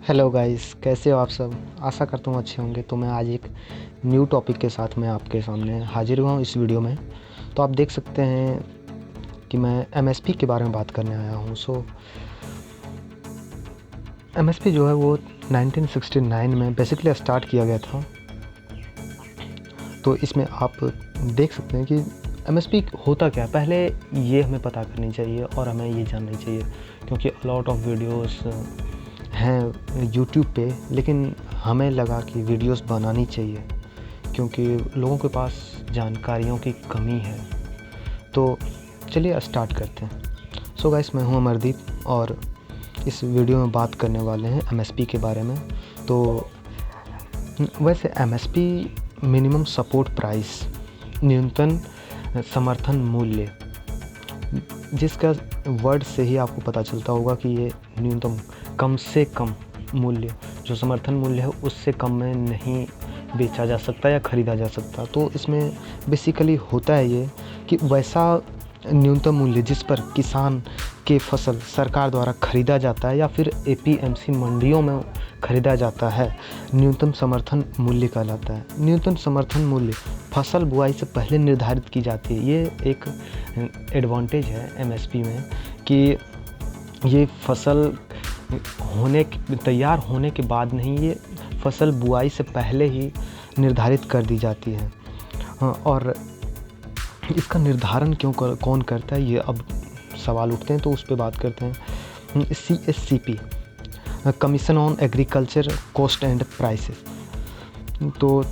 Hello guys, कैसे हो आप सब। आशा करता हूँ अच्छे होंगे। तो मैं आज एक न्यू टॉपिक के साथ मैं आपके सामने हाजिर हुआ हूँ इस वीडियो में। तो आप देख सकते हैं कि मैं एमएसपी के बारे में बात करने आया हूँ। एमएसपी जो है वो 1969 में बेसिकली स्टार्ट किया गया था। तो इसमें आप देख सकते हैं कि एमएसपी होता क्या है, पहले ये हमें पता करनी चाहिए और हमें ये जानना चाहिए, क्योंकि लॉट ऑफ वीडियोस हैं यूट्यूब पे, लेकिन हमें लगा कि वीडियोस बनानी चाहिए क्योंकि लोगों के पास जानकारियों की कमी है। तो चलिए स्टार्ट करते हैं। सो गाइस, मैं हूं अमरदीप और इस वीडियो में बात करने वाले हैं एमएसपी के बारे में। तो वैसे एमएसपी मिनिमम सपोर्ट प्राइस, न्यूनतम समर्थन मूल्य, जिसका वर्ड से ही आपको पता चलता होगा कि ये न्यूनतम, कम से कम मूल्य, जो समर्थन मूल्य है उससे कम में नहीं बेचा जा सकता या ख़रीदा जा सकता। तो इसमें बेसिकली होता है ये कि वैसा न्यूनतम मूल्य जिस पर किसान के फसल सरकार द्वारा ख़रीदा जाता है या फिर एपीएमसी मंडियों में ख़रीदा जाता है, न्यूनतम समर्थन मूल्य कहलाता है। न्यूनतम समर्थन मूल्य फसल बुआई से पहले निर्धारित की जाती है। ये एक एडवांटेज है एमएसपी में कि ये फसल तैयार होने के बाद नहीं, ये फसल बुआई से पहले ही निर्धारित कर दी जाती है। और इसका निर्धारण कौन करता है, ये अब सवाल उठते हैं, तो उस पर बात करते हैं। CSCP, commission on agriculture cost and prices. तो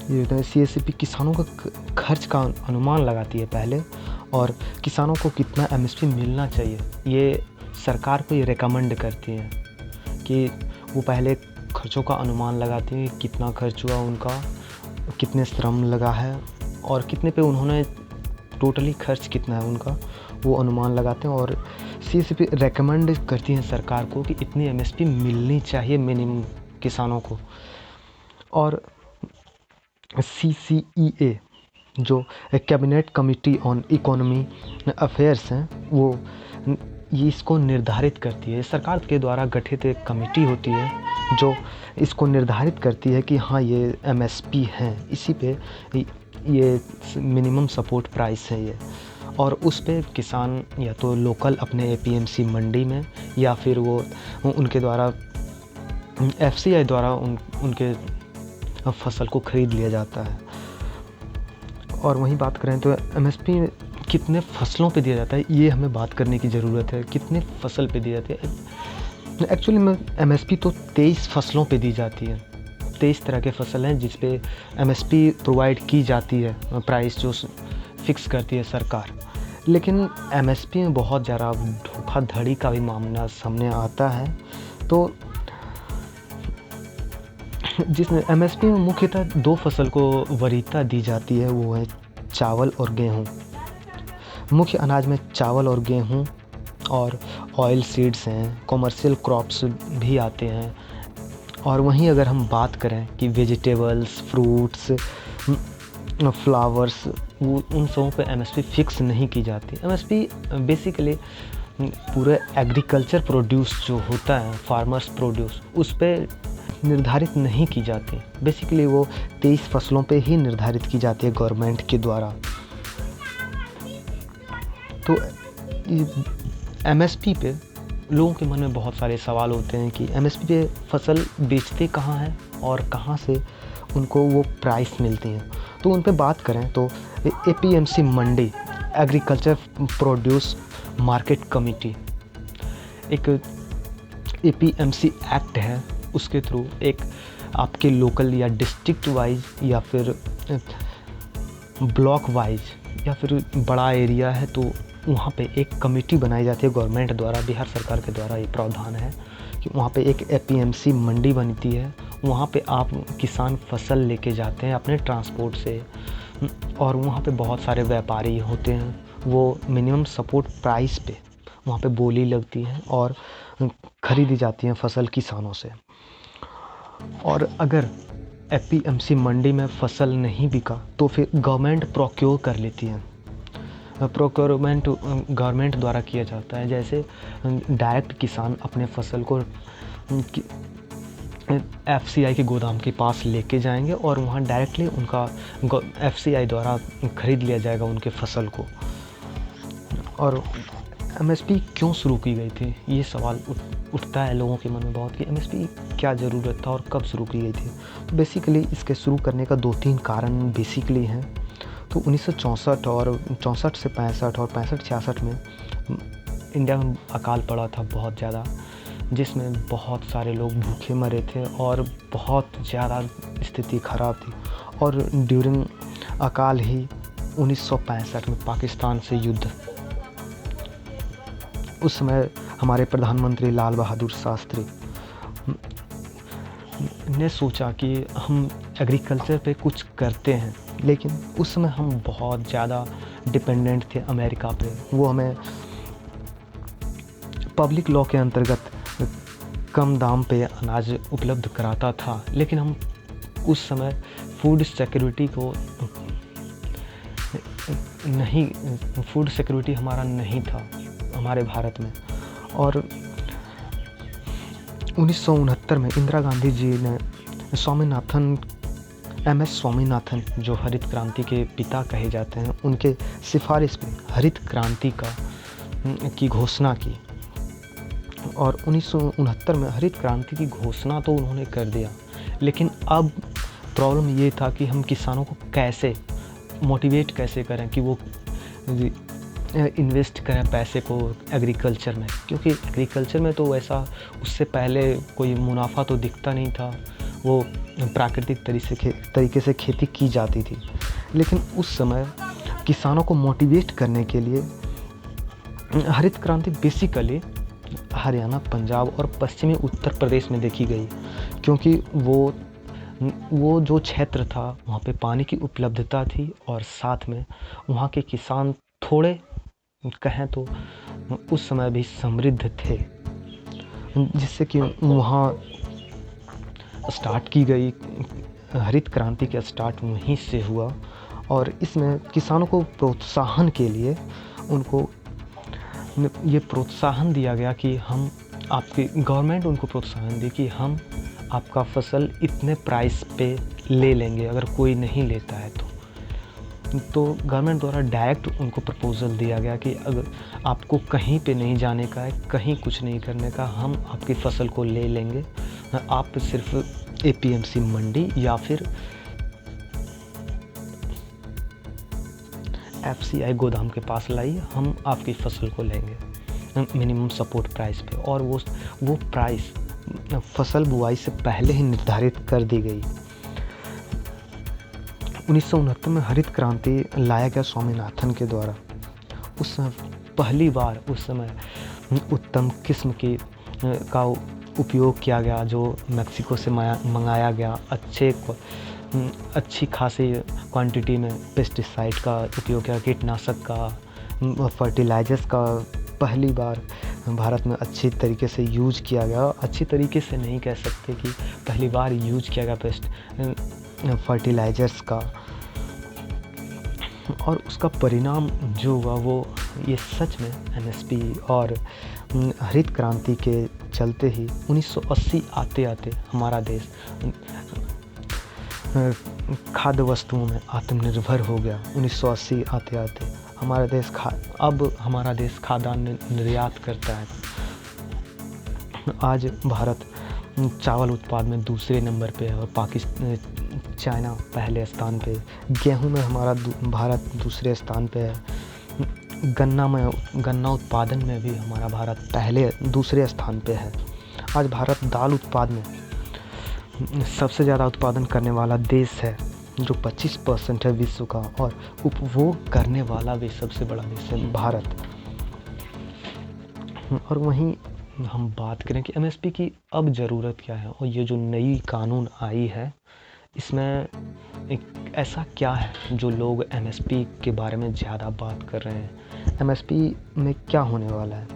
ये CSCP किसानों का खर्च का अनुमान लगाती है पहले, और किसानों को कितना एमएसपी मिलना चाहिए ये सरकार को ये रेकमेंड करती है कि वो पहले खर्चों का अनुमान लगाती है, कितना खर्च हुआ उनका, कितने श्रम लगा है और कितने पे उन्होंने टोटली खर्च कितना है उनका, वो अनुमान लगाते हैं। और CSCP रेकमेंड करती है सरकार को कि इतनी एमएसपी मिलनी चाहिए मिनिमम किसानों को। और CCEA, जो cabinet committee on economy affairs हैं, वो ये इसको निर्धारित करती है। सरकार के द्वारा गठित एक कमेटी होती है जो इसको निर्धारित करती है कि हाँ, ये एमएसपी हैं, इसी पे ये मिनिमम सपोर्ट प्राइस है ये। और उस पे किसान या तो लोकल अपने एपीएमसी मंडी में या फिर वो उनके द्वारा FCI द्वारा उनके फसल को ख़रीद लिया जाता है। और वहीं बात करें तो एमएसपी कितने फसलों पे दिया जाता है, ये हमें बात करने की ज़रूरत है। कितने फसल पे दी जाती है एक्चुअली में एमएसपी तो 23 फसलों पे दी जाती है। 23 तरह के फसल हैं जिस पे एमएसपी प्रोवाइड की जाती है, प्राइस जो फिक्स करती है सरकार। लेकिन एमएसपी में बहुत ज़्यादा धोखाधड़ी का भी मामला सामने आता है। तो जिसमें एमएसपी में मुख्यतः 2 फसल को वरीयता दी जाती है, वो है चावल और गेहूँ। मुख्य अनाज में चावल और गेहूँ और ऑयल सीड्स हैं, कॉमर्शियल क्रॉप्स भी आते हैं। और वहीं अगर हम बात करें कि वेजिटेबल्स, फ्रूट्स, फ्लावर्स, वो उन सबों पे एमएसपी फिक्स नहीं की जाती। एमएसपी बेसिकली पूरे एग्रीकल्चर प्रोड्यूस जो होता है, फार्मर्स प्रोड्यूस, उस पे निर्धारित नहीं की जाती। बेसिकली वो 23 फसलों पे ही निर्धारित की जाती है गवर्नमेंट के द्वारा। तो एमएसपी पे लोगों के मन में बहुत सारे सवाल होते हैं कि एमएसपी पे फसल बेचते कहाँ हैं और कहाँ से उनको वो प्राइस मिलती हैं। तो उन पे बात करें तो एपीएमसी मंडी, एग्रीकल्चर प्रोड्यूस मार्केट कमेटी, एक एपीएमसी एक्ट है, उसके थ्रू एक आपके लोकल या डिस्ट्रिक्ट वाइज या फिर ब्लॉक वाइज या फिर बड़ा एरिया है तो वहाँ पे एक कमेटी बनाई जाती है गवर्नमेंट द्वारा, बिहार सरकार के द्वारा ये प्रावधान है कि वहाँ पे एक एपीएमसी मंडी बनती है। वहाँ पे आप किसान फसल लेके जाते हैं अपने ट्रांसपोर्ट से, और वहाँ पे बहुत सारे व्यापारी होते हैं, वो मिनिमम सपोर्ट प्राइस पे वहाँ पे बोली लगती है और ख़रीदी जाती हैं फसल किसानों से। और अगर एपीएमसी मंडी में फसल नहीं बिका तो फिर गवर्नमेंट प्रोक्योर कर लेती है। प्रोक्योरमेंट गवर्नमेंट द्वारा किया जाता है। जैसे डायरेक्ट किसान अपने फसल को कि एफसीआई के गोदाम के पास लेके जाएंगे और वहाँ डायरेक्टली उनका एफसीआई द्वारा खरीद लिया जाएगा उनके फसल को। और एमएसपी क्यों शुरू की गई थी, ये सवाल उठता है लोगों के मन में बहुत कि एमएसपी क्या ज़रूरत था और कब शुरू की गई थी। तो बेसिकली इसके शुरू करने का 2-3 कारण बेसिकली हैं। तो 1964 और 64 से 65 और 65-66 में इंडिया में अकाल पड़ा था बहुत ज़्यादा, जिसमें बहुत सारे लोग भूखे मरे थे और बहुत ज़्यादा स्थिति ख़राब थी। और ड्यूरिंग अकाल ही 1965 में पाकिस्तान से युद्ध, उस समय हमारे प्रधानमंत्री लाल बहादुर शास्त्री ने सोचा कि हम एग्रीकल्चर पे कुछ करते हैं, लेकिन उस समय हम बहुत ज़्यादा डिपेंडेंट थे अमेरिका पे। वो हमें पब्लिक लॉ के अंतर्गत कम दाम पे अनाज उपलब्ध कराता था, लेकिन हम उस समय फूड सिक्योरिटी हमारा नहीं था हमारे भारत में। और 1969 में इंदिरा गांधी जी ने एमएस स्वामीनाथन, जो हरित क्रांति के पिता कहे जाते हैं, उनके सिफारिश में हरित क्रांति की घोषणा की। और 1969 में हरित क्रांति की घोषणा तो उन्होंने कर दिया, लेकिन अब प्रॉब्लम ये था कि हम किसानों को कैसे मोटिवेट कैसे करें कि वो इन्वेस्ट करें पैसे को एग्रीकल्चर में, क्योंकि एग्रीकल्चर में तो वैसा उससे पहले कोई मुनाफा तो दिखता नहीं था। वो प्राकृतिक तरीके से खेती की जाती थी, लेकिन उस समय किसानों को मोटिवेट करने के लिए हरित क्रांति बेसिकली हरियाणा, पंजाब और पश्चिमी उत्तर प्रदेश में देखी गई, क्योंकि वो जो क्षेत्र था वहाँ पे पानी की उपलब्धता थी और साथ में वहाँ के किसान थोड़े कहें तो उस समय भी समृद्ध थे, जिससे कि वहाँ स्टार्ट की गई हरित क्रांति का स्टार्ट वहीं से हुआ। और इसमें किसानों को प्रोत्साहन के लिए उनको ये प्रोत्साहन दिया गया कि हम गवर्नमेंट उनको प्रोत्साहन दी कि हम आपका फसल इतने प्राइस पे ले लेंगे अगर कोई नहीं लेता है तो गवर्नमेंट द्वारा डायरेक्ट उनको प्रपोजल दिया गया कि अगर आपको कहीं पे नहीं जाने का है, कहीं कुछ नहीं करने का, हम आपकी फसल को ले लेंगे, आप सिर्फ एपीएमसी मंडी या फिर एफसीआई गोदाम के पास लाइए, हम आपकी फसल को लेंगे मिनिमम सपोर्ट प्राइस पे। और वो प्राइस फसल बुआई से पहले ही निर्धारित कर दी गई। 1969 में हरित क्रांति लाया गया स्वामीनाथन के द्वारा। उस समय पहली बार उस समय उत्तम किस्म का उपयोग किया गया, जो मैक्सिको से मंगाया गया। अच्छी खासी क्वांटिटी में पेस्टिसाइड का उपयोग किया, कीटनाशक का, फर्टिलाइजर्स का पहली बार भारत में अच्छी तरीके से यूज किया गया। अच्छी तरीके से नहीं कह सकते कि पहली बार यूज किया गया फर्टिलाइजर्स का। और उसका परिणाम जो हुआ वो ये सच में एमएसपी और हरित क्रांति के चलते ही 1980 आते आते हमारा देश खाद्य वस्तुओं में आत्मनिर्भर हो गया। 1980 आते आते हमारा देश खाद्यान्न निर्यात करता है। आज भारत चावल उत्पाद में दूसरे नंबर पे है और चाइना पहले स्थान पे। गेहूं में हमारा भारत दूसरे स्थान पे है। गन्ना उत्पादन में भी हमारा भारत दूसरे स्थान पे है। आज भारत दाल उत्पाद में सबसे ज़्यादा उत्पादन करने वाला देश है, जो 25% है विश्व का, और उपभोग करने वाला भी सबसे बड़ा देश है भारत। और वहीं हम बात करें कि एमएसपी की अब ज़रूरत क्या है, और ये जो नई कानून आई है इसमें एक ऐसा क्या है जो लोग एमएसपी के बारे में ज़्यादा बात कर रहे हैं। एमएसपी में क्या होने वाला है।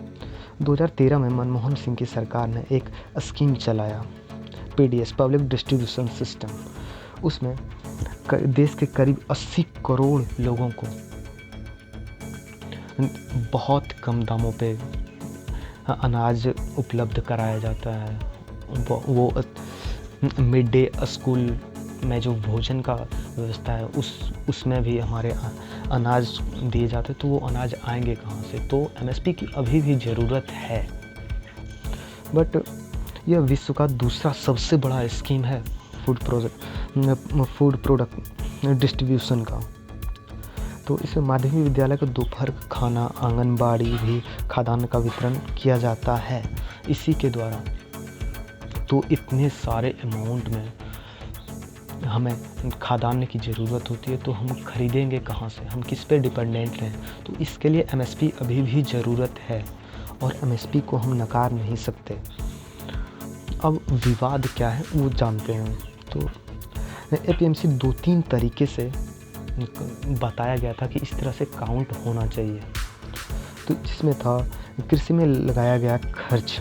2013 में मनमोहन सिंह की सरकार ने एक स्कीम चलाया, पीडीएस, पब्लिक डिस्ट्रीब्यूशन सिस्टम। उसमें देश के करीब 80 करोड़ लोगों को बहुत कम दामों पे अनाज उपलब्ध कराया जाता है। वो मिड डे स्कूल में जो भोजन का व्यवस्था है उसमें भी हमारे अनाज दिए जाते, तो वो अनाज आएंगे कहाँ से? तो एमएसपी की अभी भी ज़रूरत है। बट यह विश्व का दूसरा सबसे बड़ा स्कीम है फूड प्रोडक्ट डिस्ट्रीब्यूशन का। तो इसमें माध्यमिक विद्यालय का दोपहर का खाना, आंगनबाड़ी भी खाद्यान्न का वितरण किया जाता है इसी के द्वारा। तो इतने सारे अमाउंट में हमें खाद्यान्न की ज़रूरत होती है, तो हम खरीदेंगे कहाँ से? हम किस पे डिपेंडेंट हैं? तो इसके लिए एमएसपी अभी भी ज़रूरत है और एमएसपी को हम नकार नहीं सकते। अब विवाद क्या है वो जानते हैं। तो एपीएमसी 2-3 तरीके से बताया गया था कि इस तरह से काउंट होना चाहिए। तो जिसमें था कृषि में लगाया गया खर्च।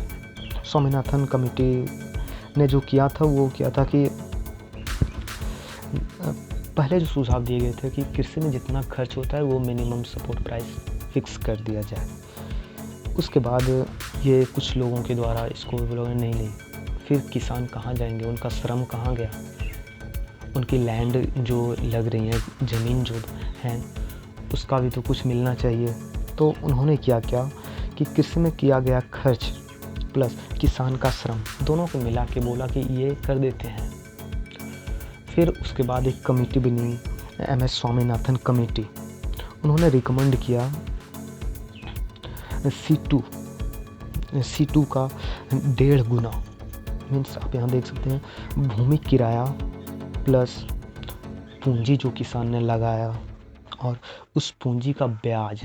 स्वामीनाथन कमेटी ने जो किया था वो किया था कि पहले जो सुझाव दिए गए थे कि कृषि में जितना खर्च होता है वो मिनिमम सपोर्ट प्राइस फिक्स कर दिया जाए। उसके बाद ये कुछ लोगों के द्वारा इसको बोला नहीं, फिर किसान कहाँ जाएंगे? उनका श्रम कहाँ गया? उनकी लैंड जो लग रही है, ज़मीन जो है, उसका भी तो कुछ मिलना चाहिए। तो उन्होंने क्या कि कृषि में किया गया खर्च प्लस किसान का श्रम दोनों को मिला के बोला कि ये कर देते हैं। फिर उसके बाद एक कमेटी बनी, एमएस स्वामीनाथन कमेटी। उन्होंने रिकमेंड किया C2 का 1.5 गुना, मीन्स आप यहाँ देख सकते हैं भूमि किराया प्लस पूंजी जो किसान ने लगाया और उस पूंजी का ब्याज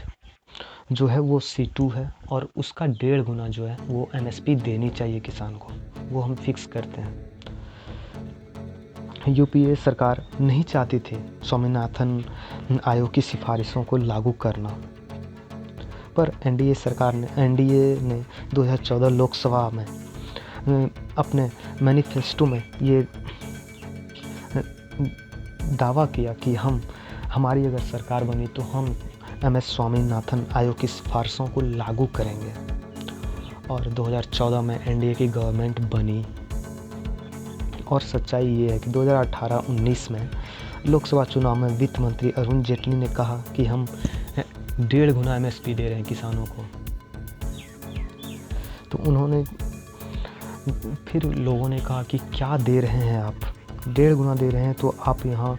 जो है वो C2 है, और उसका 1.5 गुना जो है वो एमएसपी देनी चाहिए किसान को, वो हम फिक्स करते हैं। यूपीए सरकार नहीं चाहती थी स्वामीनाथन आयोग की सिफारिशों को लागू करना, पर एनडीए ने 2014 लोकसभा में अपने मैनिफेस्टो में ये दावा किया कि हमारी अगर सरकार बनी तो हम एमएस स्वामीनाथन आयोग की सिफारिशों को लागू करेंगे। और 2014 में एनडीए की गवर्नमेंट बनी। और सच्चाई ये है कि 2018-19 में लोकसभा चुनाव में वित्त मंत्री अरुण जेटली ने कहा कि हम 1.5 गुना एमएसपी दे रहे हैं किसानों को। तो उन्होंने फिर लोगों ने कहा कि क्या दे रहे हैं आप? 1.5 गुना दे रहे हैं तो आप यहाँ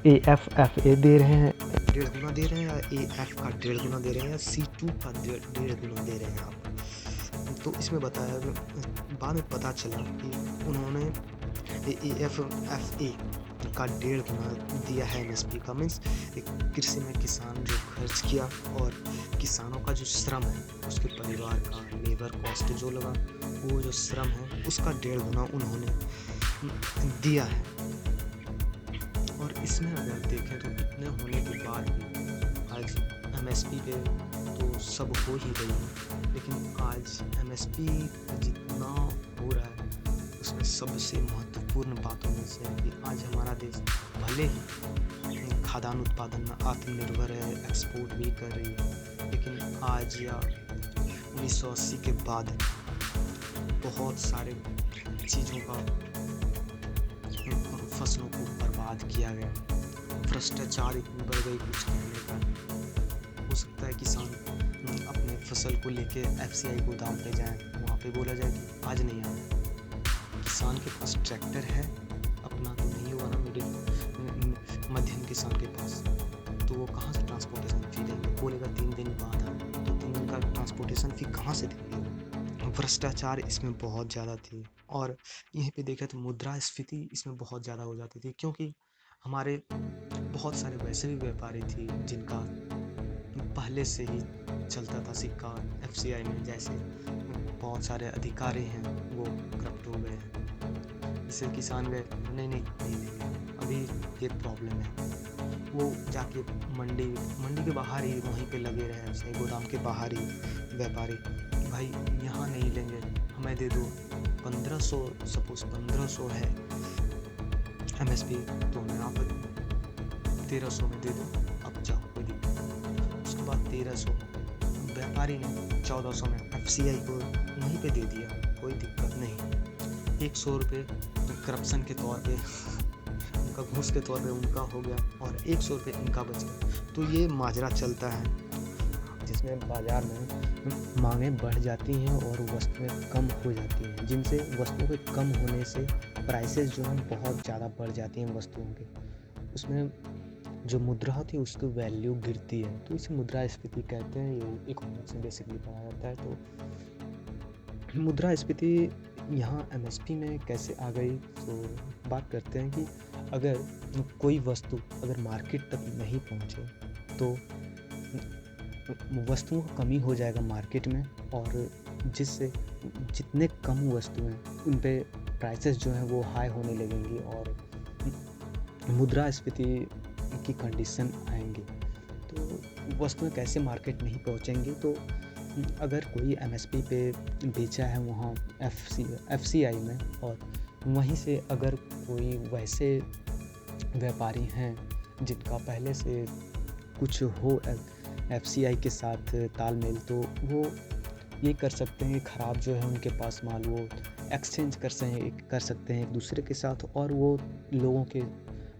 AFFA दे रहे हैं 1.5 गुना दे रहे हैं, या AF का 1.5 गुना दे रहे हैं, या C2 का 1.5 गुना दे रहे हैं आप? तो इसमें बताया, बाद में पता चला कि उन्होंने AFFA का 1.5 गुना दिया है एमएसपी का। मीन्स कृषि में किसान जो खर्च किया और किसानों का जो श्रम है, उसके परिवार का लेबर कॉस्ट जो लगा, वो जो श्रम है उसका 1.5 गुना उन्होंने दिया है। और इसमें अगर देखें तो इतने होने के बाद भी आज एमएसपी पे तो सब हो ही रही है, लेकिन आज एमएसपी जितना हो रहा है उसमें सबसे महत्वपूर्ण बातों में से है कि आज हमारा देश भले ही खाद्यान्न उत्पादन में आत्मनिर्भर है, एक्सपोर्ट भी कर रही है, लेकिन आज या 1980 के बाद बहुत सारे चीज़ों का फसलों को बर्बाद किया गया। भ्रष्टाचार इतनी बढ़ गई, कुछ कहने का। हो सकता है किसान अपने फसल को लेके FCI गोदाम पे जाए, वहाँ पे बोला जाए कि आज नहीं आना। किसान के पास ट्रैक्टर है अपना तो नहीं हुआ ना, मध्यम किसान के पास, तो वो कहाँ से ट्रांसपोर्टेशन फी देंगे? बोलेगा 3 दिन बाद आना, तो 3 दिन का ट्रांसपोर्टेशन फी कहाँ से देंगे? भ्रष्टाचार इसमें बहुत ज़्यादा थी। और यहीं पे देखा तो मुद्रास्फीति इसमें बहुत ज़्यादा हो जाती थी, क्योंकि हमारे बहुत सारे वैसे भी व्यापारी थे जिनका पहले से ही चलता था सिक्का FCI में, जैसे बहुत सारे अधिकारी हैं वो करप्ट हो गए हैं। इससे किसान गए नहीं, अभी ये प्रॉब्लम है, वो जाके मंडी के बाहर ही वहीं पे लगे रहे, जैसे गोदाम के बाहर ही व्यापारी, भाई यहाँ नहीं लेंगे, हमें दे दो 1500, सपोज 1500 है एमएसपी, तो मैं आप 1300 में दे दो, अब जाओ कोई दिक्कत। उसके बाद 1300 व्यापारी ने 1400 में FCI को वहीं पे दे दिया, कोई दिक्कत नहीं। 100 रुपये करप्शन के तौर पे उनका घूस के तौर पे उनका हो गया और 100 रुपये इनका बच गया। तो ये माजरा चलता है जिसमें बाज़ार में मांगें बढ़ जाती हैं और वस्तुएं कम हो जाती हैं, जिनसे वस्तुओं के कम होने से प्राइसेस जो हैं बहुत ज़्यादा बढ़ जाती हैं वस्तुओं के। उसमें जो मुद्रा होती है उसकी वैल्यू गिरती है, तो इसे मुद्रास्फीति कहते हैं। ये इकोनॉमिक्स में बेसिकली पढ़ा जाता है। तो मुद्रास्फीति यहाँ एमएसपी में कैसे आ गई, तो बात करते हैं कि अगर कोई वस्तु अगर मार्केट तक नहीं पहुँचे तो वस्तुओं की कमी हो जाएगा मार्केट में, और जिससे जितने कम वस्तुएं उन पे प्राइसेस जो हैं वो हाई होने लगेंगी और मुद्रास्फीति की कंडीशन आएंगी। तो वस्तुएं कैसे मार्केट नहीं पहुंचेंगी, तो अगर कोई एमएसपी पे बेचा है वहाँ एफसीआई में, और वहीं से अगर कोई वैसे व्यापारी हैं जिनका पहले से कुछ हो एफसीआई के साथ तालमेल, तो वो ये कर सकते हैं ख़राब जो है उनके पास माल वो एक्सचेंज कर सकते हैं एक दूसरे के साथ, और वो लोगों के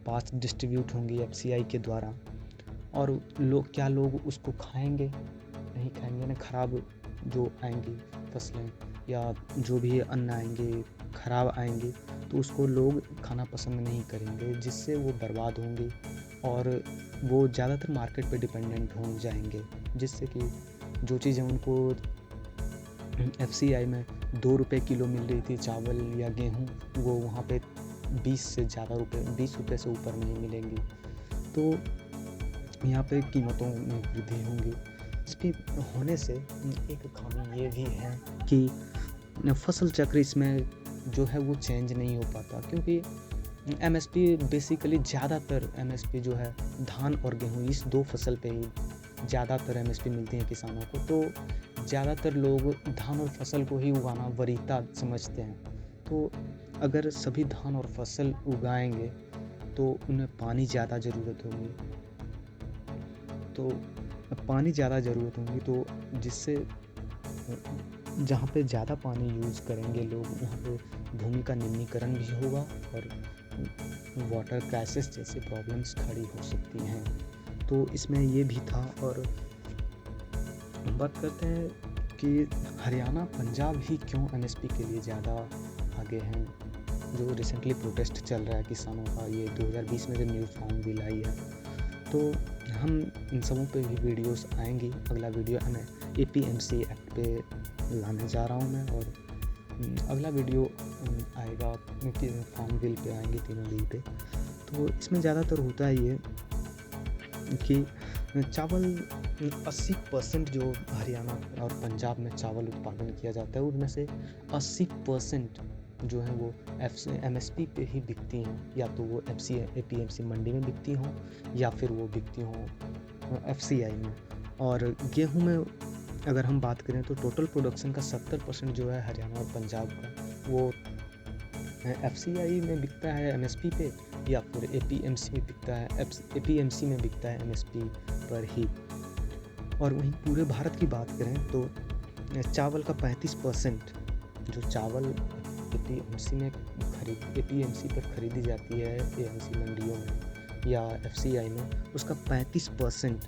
पास डिस्ट्रीब्यूट होंगी एफसीआई के द्वारा। और लोग उसको खाएंगे? नहीं खाएंगे ना। ख़राब जो आएंगी फसलें या जो भी अन्न आएंगे ख़राब आएंगे, तो उसको लोग खाना पसंद नहीं करेंगे, जिससे वो बर्बाद होंगे और वो ज़्यादातर मार्केट पे डिपेंडेंट हो जाएंगे, जिससे कि जो चीज़ें उनको एफसीआई में 2 रुपये किलो मिल रही थी चावल या गेहूँ, वो वहाँ पे 20 रुपये से ऊपर नहीं मिलेंगी। तो यहाँ पे कीमतों में वृद्धि होंगी। इसके होने से एक खामी ये भी है कि फसल चक्र इसमें जो है वो चेंज नहीं हो पाता, क्योंकि एमएसपी बेसिकली ज़्यादातर एमएसपी जो है धान और गेहूँ, इस 2 फसल पे ही ज़्यादातर एमएसपी मिलती है किसानों को। तो ज़्यादातर लोग धान और फसल को ही उगाना वरीयता समझते हैं। तो अगर सभी धान और फसल उगाएंगे तो उन्हें पानी ज़्यादा ज़रूरत होगी, तो जिससे जहाँ पे ज़्यादा पानी यूज़ करेंगे लोग, वहाँ पे भूमि का निम्नीकरण भी होगा और वाटर क्राइसिस जैसे प्रॉब्लम्स खड़ी हो सकती हैं। तो इसमें ये भी था। और बात करते हैं कि हरियाणा पंजाब ही क्यों एमएसपी के लिए ज़्यादा आगे हैं। जो रिसेंटली प्रोटेस्ट चल रहा है किसानों का, ये 2020 में जो न्यू फार्म बिल आई है, तो हम इन सबों पे भी वीडियोस आएंगी। अगला वीडियो हमें एपीएमसी एक्ट पे लाने जा रहा हूँ मैं, और अगला वीडियो आएगा कि फार्म बिल पे आएंगे, तीनों बिल पे। तो इसमें ज़्यादातर होता है ये कि चावल 80% जो हरियाणा और पंजाब में चावल उत्पादन किया जाता है, उनमें से 80% जो है वो एमएसपी पे ही बिकती हैं, या तो वो एपीएमसी मंडी में बिकती हों या फिर वो बिकती हों एफसीआई में। और गेहूं में अगर हम बात करें तो टोटल प्रोडक्शन का 70% जो है हरियाणा और पंजाब का वो एफसीआई में बिकता है एमएसपी पे, या फिर एपीएमसी में बिकता है एपीएमसी में बिकता है एमएसपी पर ही। और वहीं पूरे भारत की बात करें तो चावल का 35% जो चावल एपीएमसी पर खरीदी जाती है एपीएमसी मंडियों में या एफसीआई में, उसका 35%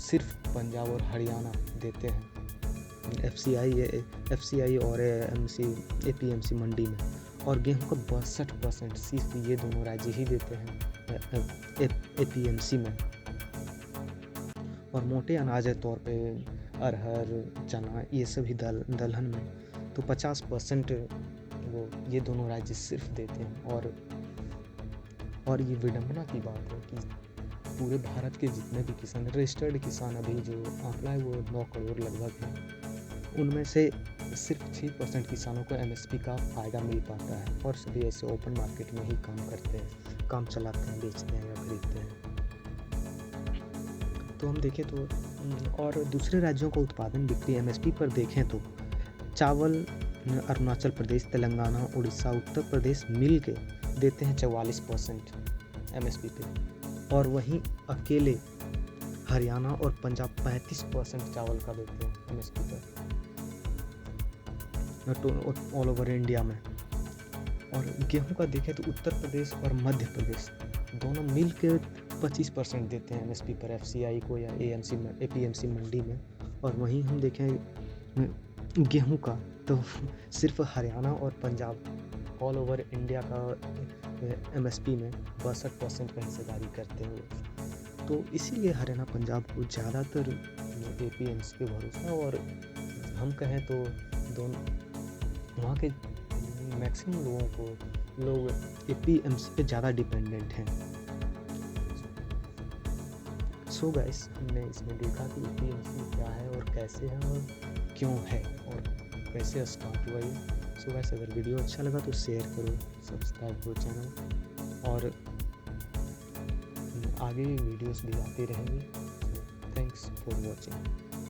सिर्फ पंजाब और हरियाणा देते हैं एफसीआई और एपीएमसी मंडी में। और गेहूं का 62% सिर्फ ये दोनों राज्य ही देते हैं एपीएमसी में। और मोटे अनाज के तौर पे अरहर, चना, ये सभी दलहन में तो 50% वो ये दोनों राज्य सिर्फ देते हैं। और ये विडंबना की बात है कि पूरे भारत के जितने भी किसान रजिस्टर्ड किसान अभी जो आंकड़ा है वो 9 करोड़ लगभग है, उनमें से सिर्फ 6% किसानों को एमएसपी का फ़ायदा मिल पाता है, और सभी ऐसे ओपन मार्केट में ही काम चलाते हैं, बेचते हैं या खरीदते हैं। तो हम देखें तो और दूसरे राज्यों का उत्पादन बिक्री एमएसपी पर देखें तो चावल अरुणाचल प्रदेश, तेलंगाना, उड़ीसा, उत्तर प्रदेश मिल के देते हैं 44% एमएसपी पे, और वहीं अकेले हरियाणा और पंजाब 35% चावल का देते हैं एमएसपी पर। ऑल ओवर इंडिया में। और गेहूँ का देखें तो उत्तर प्रदेश और मध्य प्रदेश दोनों मिल के 25% देते हैं एमएसपी पर एफसीआई को या एपीएमसी मंडी में। और वहीं हम देखें गेहूँ का तो सिर्फ हरियाणा और पंजाब ऑल ओवर इंडिया का एमएसपी में 62% का हिस्सेदारी करते हैं। तो इसीलिए हरियाणा पंजाब को ज़्यादातर एपीएमसी पे भरोसा है। और हम कहें तो दोनों वहाँ के मैक्सिमम लोग एपीएमसी पे ज़्यादा डिपेंडेंट हैं। सो गाइस, हमने इसमें देखा कि एपीएमसी क्या है और कैसे है और क्यों है और कैसे स्टार्ट हुआ ये। सो गाइस, अगर वीडियो अच्छा लगा तो शेयर करो, सब्सक्राइब करो चैनल, और आगे वीडियोस भी आते रहेंगे। Thanks for watching.